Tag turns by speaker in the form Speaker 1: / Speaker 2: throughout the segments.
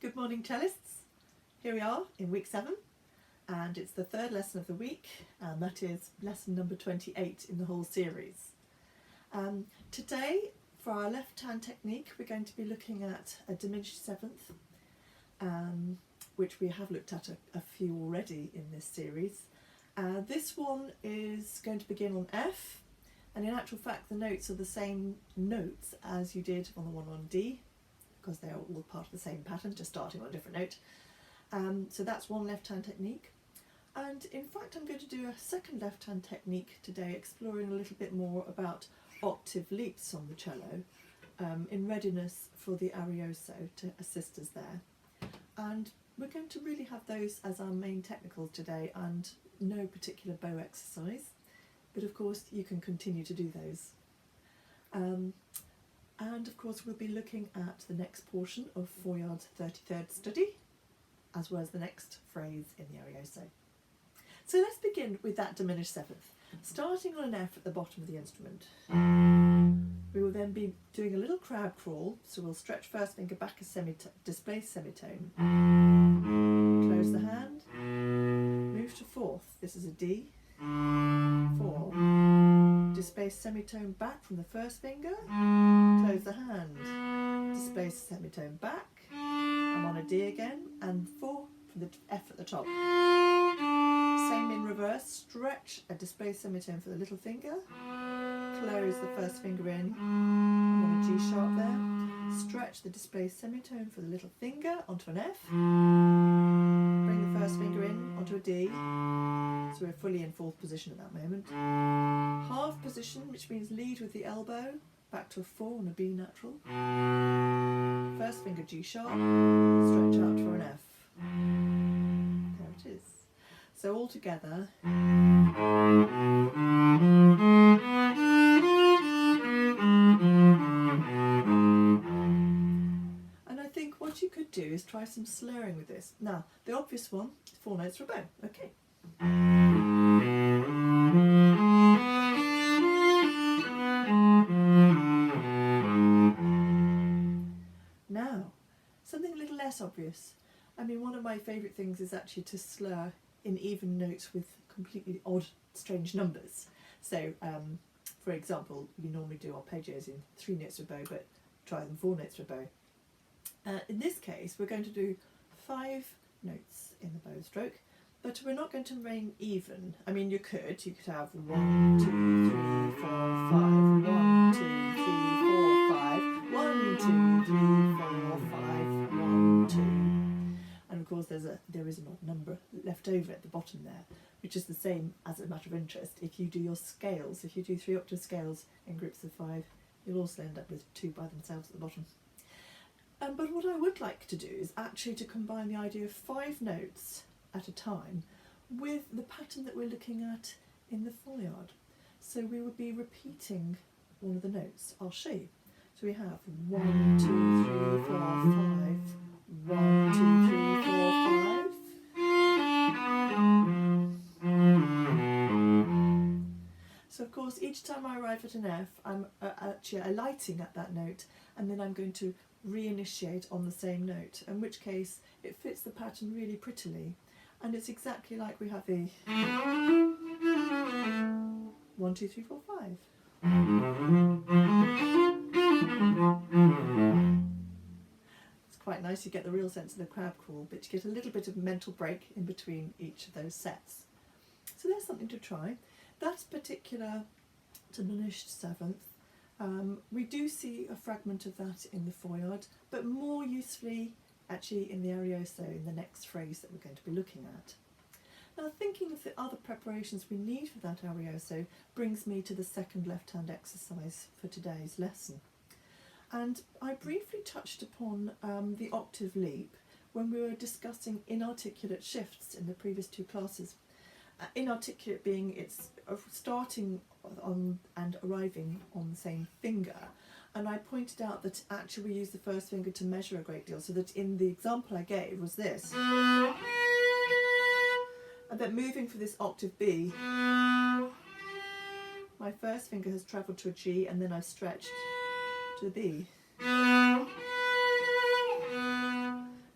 Speaker 1: Good morning, cellists. Here we are in week 7, and it's the third lesson of the week, and that is lesson number 28 in the whole series. Today, for our left hand technique, we're going to be looking at a diminished seventh, which we have looked at a few already in this series. This one is going to begin on F, and in actual fact the notes are the same notes as you did on the one on D, because they're all part of the same pattern, just starting on a different note. So that's one left hand technique. And in fact I'm going to do a second left hand technique today, exploring a little bit more about octave leaps on the cello, in readiness for the Arioso to assist us there. And we're going to really have those as our main technicals today, and no particular bow exercise, but of course you can continue to do those. And of course we'll be looking at the next portion of Feuillard's 33rd study, as well as the next phrase in the Arioso. So let's begin with that diminished seventh, starting on an F at the bottom of the instrument. We will then be doing a little crab crawl, so we'll stretch first finger back a displaced semitone, close the hand, move to fourth, this is a D, 4, displace semitone back from the first finger, close the hand, displace semitone back, I'm on a D again, and 4 from the F at the top. Same in reverse, stretch a displaced semitone for the little finger, close the first finger in, I'm on a G sharp there, stretch the displaced semitone for the little finger onto an F, bring the first finger in onto a D, so we're fully in fourth position at that moment. Half position, which means lead with the elbow, back to a 4 on a B natural. First finger G sharp, stretch out for an F. There it is. So all together. And I think what you could do is try some slurring with this. Now, the obvious one, 4 notes for a bow. Okay. Now, something a little less obvious. I mean, one of my favourite things is actually to slur in even notes with completely odd, strange numbers. So, for example, you normally do arpeggios in 3 notes for a bow, but try them 4 notes for a bow. In this case, we're going to do 5 notes in the bow stroke, but we're not going to remain even. I mean, you could have 1, 2, 3, 4, 5, 1, 2, 3, 4, 5, 1, 2, 3, 4, 5, 1, 2. And of course there is an odd number left over at the bottom there, which is the same as a matter of interest. If you do your scales, if you do 3 octave scales in groups of 5, you'll also end up with 2 by themselves at the bottom. But what I would like to do is actually to combine the idea of 5 notes at a time with the pattern that we're looking at in the Feuillard. So we would be repeating one of the notes. I'll show you. So we have 1, 2, 3, 4, 5, 1, 2, 3, 4, 5. So of course each time I arrive at an F, I'm actually alighting at that note, and then I'm going to reinitiate on the same note, in which case it fits the pattern really prettily. And it's exactly like we have the 1, 2, 3, 4, 5. It's quite nice, you get the real sense of the crab crawl, but you get a little bit of mental break in between each of those sets. So there's something to try. That particular diminished seventh, we do see a fragment of that in the Feuillard, but more usefully actually in the Arioso, in the next phrase that we're going to be looking at. Now, thinking of the other preparations we need for that Arioso brings me to the second left hand exercise for today's lesson. And I briefly touched upon the octave leap when we were discussing inarticulate shifts in the previous 2 classes. Inarticulate being it's starting on and arriving on the same finger. And I pointed out that actually we use the first finger to measure a great deal, so that in the example I gave was this. And that moving for this octave B, my first finger has travelled to a G and then I've stretched to the B.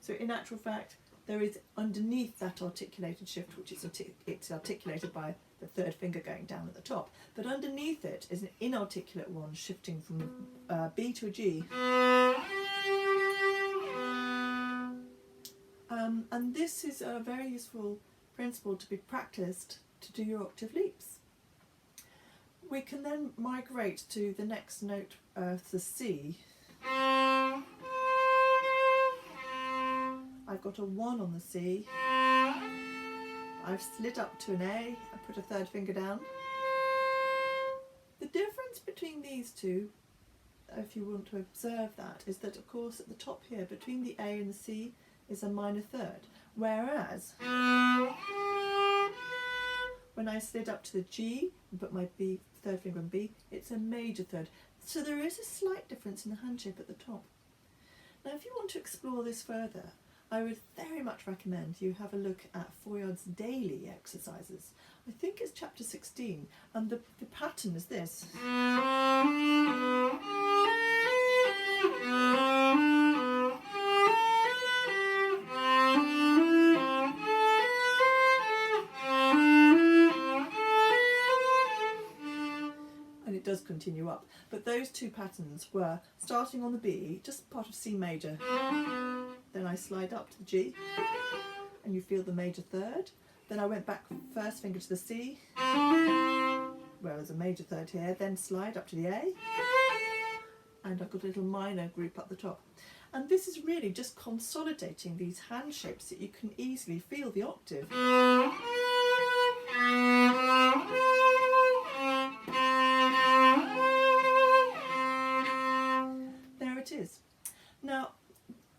Speaker 1: So actual fact, there is underneath that articulated shift, which is it's articulated by the third finger going down at the top, but underneath it is an inarticulate one shifting from a B to a G. And this is a very useful principle to be practiced to do your octave leaps. We can then migrate to the next note of the C. I've got a 1 on the C. I've slid up to an A. I put a third finger down. The difference between these two, if you want to observe that, is that of course at the top here between the A and the C is a minor third, whereas when I slid up to the G and put my B, third finger on B, it's a major third. So there is a slight difference in the hand shape at the top. Now if you want to explore this further, I would very much recommend you have a look at Feuillard's daily exercises. I think it's chapter 16, and the pattern is this. And it does continue up, but those two patterns were starting on the B, just part of C major, then I slide up to the G, and you feel the major third. Then I went back first finger to the C, where there's a major third here, then slide up to the A, and I've got a little minor group up the top. And this is really just consolidating these hand shapes that you can easily feel the octave. There it is. Now,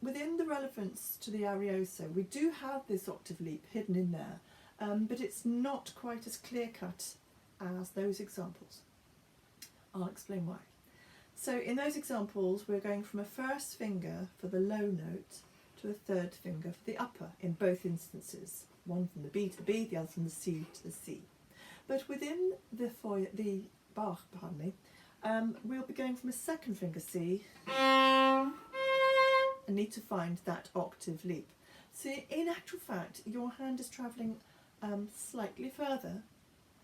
Speaker 1: within the relevance to the Arioso, we do have this octave leap hidden in there, but it's not quite as clear-cut as those examples. I'll explain why. So in those examples, we're going from a first finger for the low note to a third finger for the upper in both instances, one from the B to the B, the other from the C to the C. But within the Bach, we'll be going from a second finger C and need to find that octave leap. So in actual fact, your hand is travelling slightly further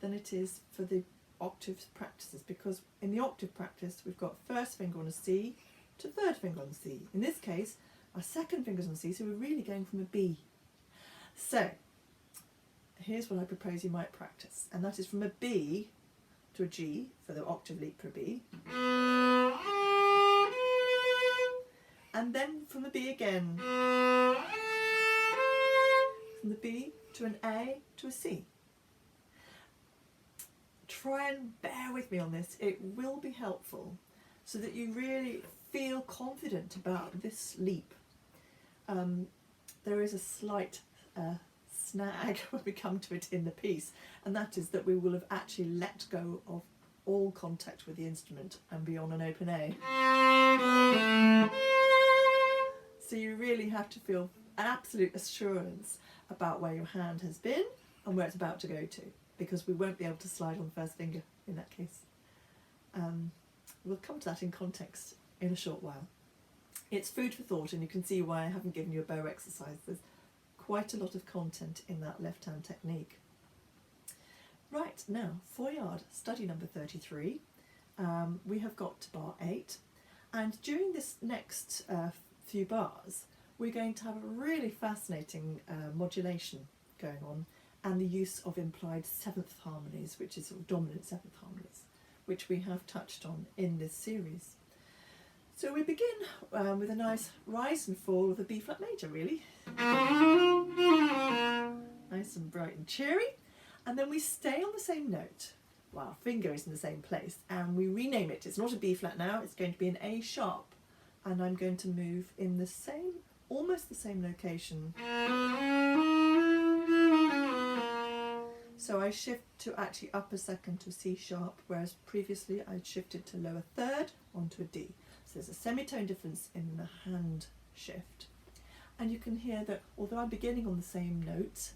Speaker 1: than it is for the octave practices, because in the octave practice we've got first finger on a C to third finger on the C. In this case, our second finger's on the C, so we're really going from a B. So here's what I propose you might practice, and that is from a B to a G for the octave leap for a B, and then from the B again, from the B to an A to a C. Try and bear with me on this, it will be helpful so that you really feel confident about this leap. There is a slight snag when we come to it in the piece, and that is that we will have actually let go of all contact with the instrument and be on an open A. So you really have to feel absolute assurance about where your hand has been and where it's about to go to, because we won't be able to slide on the first finger in that case. We'll come to that in context in a short while. It's food for thought, and you can see why I haven't given you a bow exercise. There's quite a lot of content in that left hand technique. Right, now Feuillard, study number 33. We have got to bar 8, and during this next few bars we're going to have a really fascinating modulation going on, and the use of implied seventh harmonies, which is sort of dominant seventh harmonies, which we have touched on in this series. So we begin with a nice rise and fall of a B flat major, really. Nice and bright and cheery. And then we stay on the same note while our finger is in the same place, and we rename it. It's not a B flat now, it's going to be an A sharp. And I'm going to move in the same, almost the same location. So I shift to actually upper second to C sharp, whereas previously I'd shifted to lower third onto a D. So there's a semitone difference in the hand shift. And you can hear that although I'm beginning on the same note,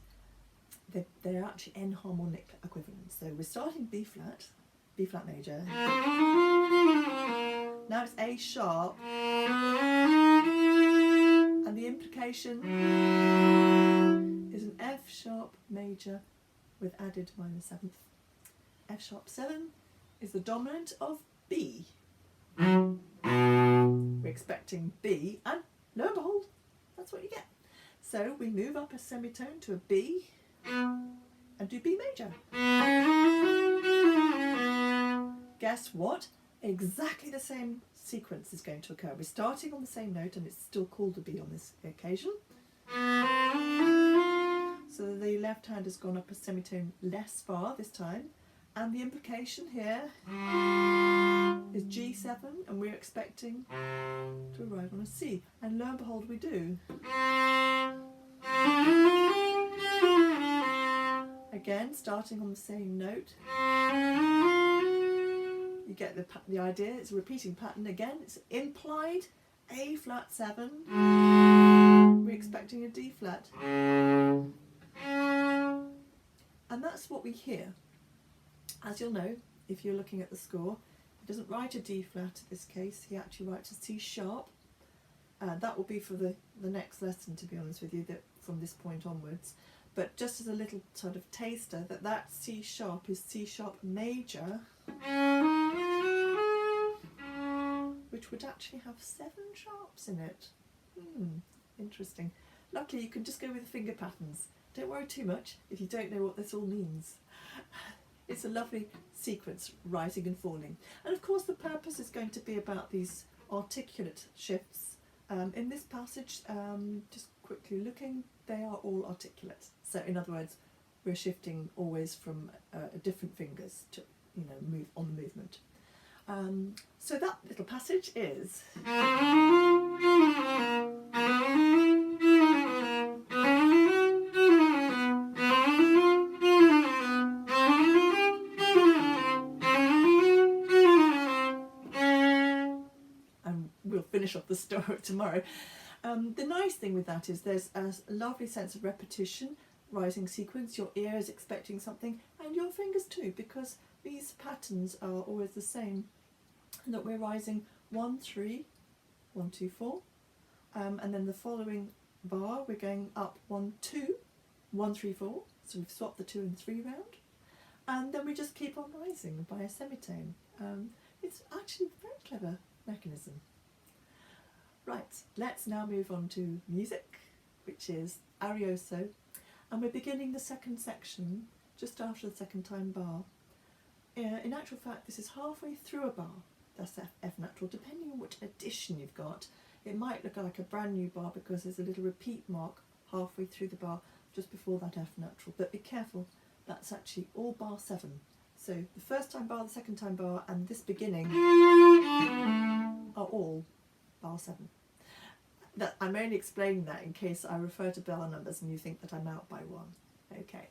Speaker 1: they're actually enharmonic equivalents. So we're starting B flat major. Now it's A sharp. And the implication implication is an F sharp major with added minor seventh. F sharp 7 is the dominant of B. We're expecting B, and lo and behold, that's what you get. So we move up a semitone to a B and do B major. Guess what? Exactly the same sequence is going to occur. We're starting on the same note, and it's still called a B on this occasion. So the left hand has gone up a semitone less far this time, and the implication here is G7, and we're expecting to arrive on a C, and lo and behold we do. Again, starting on the same note. You get the idea. It's a repeating pattern again. It's implied A flat 7. We're expecting a D flat. And that's what we hear. As you'll know, if you're looking at the score, he doesn't write a D flat in this case. He actually writes a C sharp. That will be for the next lesson, to be honest with you, that from this point onwards. But just as a little sort of taster, that C sharp is C sharp major, which would actually have 7 sharps in it. Interesting. Luckily you can just go with the finger patterns. Don't worry too much if you don't know what this all means. It's a lovely sequence, rising and falling. And of course the purpose is going to be about these articulate shifts. In this passage, just quickly looking, they are all articulate. So in other words, we're shifting always from different fingers to, move on the movement. So that little passage is. And we'll finish off the story tomorrow. The nice thing with that is there's a lovely sense of repetition, rising sequence. Your ear is expecting something, and your fingers too, because these patterns are always the same. That we're rising 1, 3, 1, 2, 4, and then the following bar we're going up 1, 2, 1, 3, 4. So we've swapped the 2 and 3 round, and then we just keep on rising by a semitone. It's actually a very clever mechanism. Right, let's now move on to music, which is Arioso, and we're beginning the second section just after the second time bar. In actual fact, this is halfway through a bar. That's F natural, depending on which edition you've got. It might look like a brand new bar because there's a little repeat mark halfway through the bar just before that F natural, but be careful, that's actually all bar 7. So the first time bar, the second time bar, and this beginning are all bar 7. I'm only explaining that in case I refer to bar numbers and you think that I'm out by 1. Okay,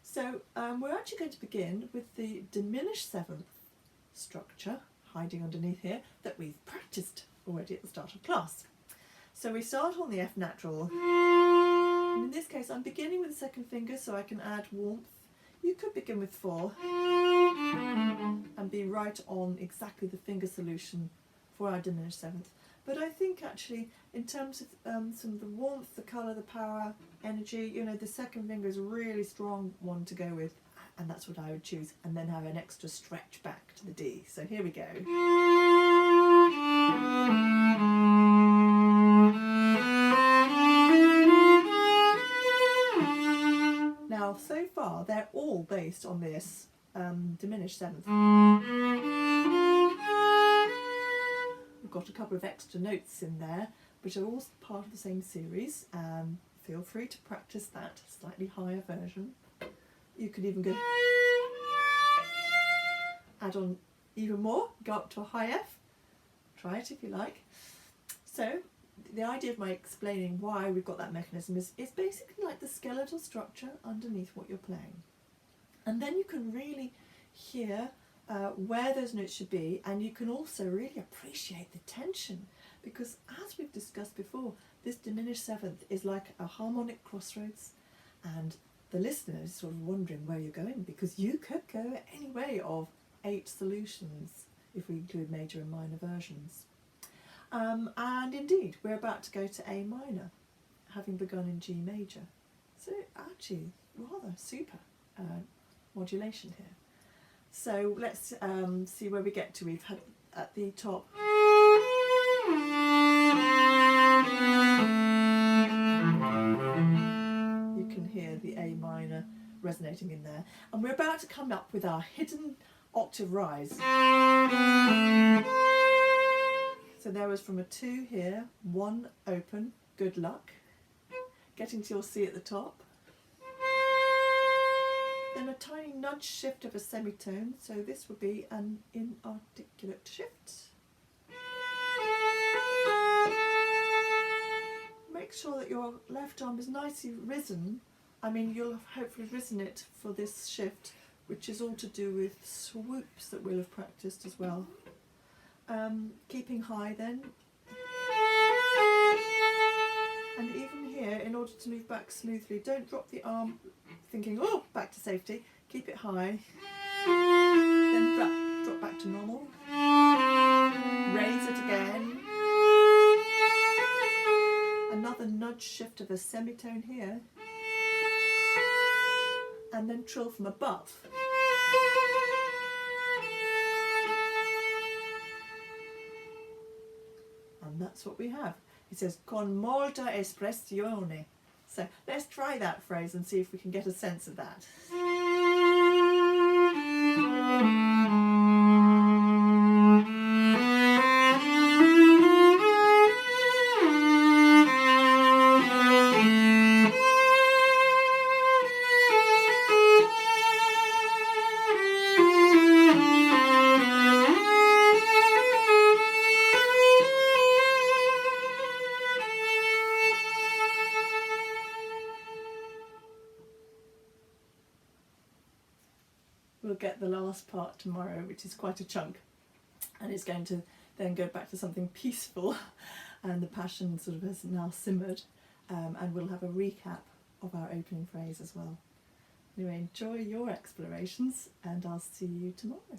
Speaker 1: so we're actually going to begin with the diminished 7th structure, hiding underneath here, that we've practiced already at the start of class. So we start on the F natural, and in this case I'm beginning with the second finger so I can add warmth. You could begin with 4 and be right on exactly the finger solution for our diminished 7th. But I think actually in terms of some of the warmth, the colour, the power, energy, the second finger is a really strong one to go with, and that's what I would choose, and then have an extra stretch back to the D. So here we go. Now so far they're all based on this diminished 7th. We've got a couple of extra notes in there which are all part of the same series. Feel free to practice that slightly higher version. You could even go add on even more, go up to a high F. Try it if you like. So the idea of my explaining why we've got that mechanism is basically like the skeletal structure underneath what you're playing. And then you can really hear where those notes should be, and you can also really appreciate the tension, because as we've discussed before, this diminished 7th is like a harmonic crossroads, and the listener is sort of wondering where you're going, because you could go any way of 8 solutions if we include major and minor versions. And indeed, we're about to go to A minor. having begun in G major. So actually rather super modulation here. So let's see where we get to. We've had at the top you can hear the A minor resonating in there, and we're about to come up with our hidden octave rise. So there was from a 2 here, 1 open, good luck, getting to your C at the top, then a tiny nudge shift of a semitone, so this would be an inarticulate shift. Make sure that your left arm is nicely risen. I mean, you'll have hopefully risen it for this shift, which is all to do with swoops that we'll have practiced as well. Keeping high then. And even here, in order to move back smoothly, don't drop the arm thinking, oh, back to safety. Keep it high. Then drop back to normal. Raise it again. Another nudge shift of a semitone here. And then trill from above. And that's what we have. It says, con molta espressione. So let's try that phrase and see if we can get a sense of that. We'll get the last part tomorrow, which is quite a chunk, and it's going to then go back to something peaceful, and the passion sort of has now simmered, and we'll have a recap of our opening phrase as well. Anyway, enjoy your explorations, and I'll see you tomorrow.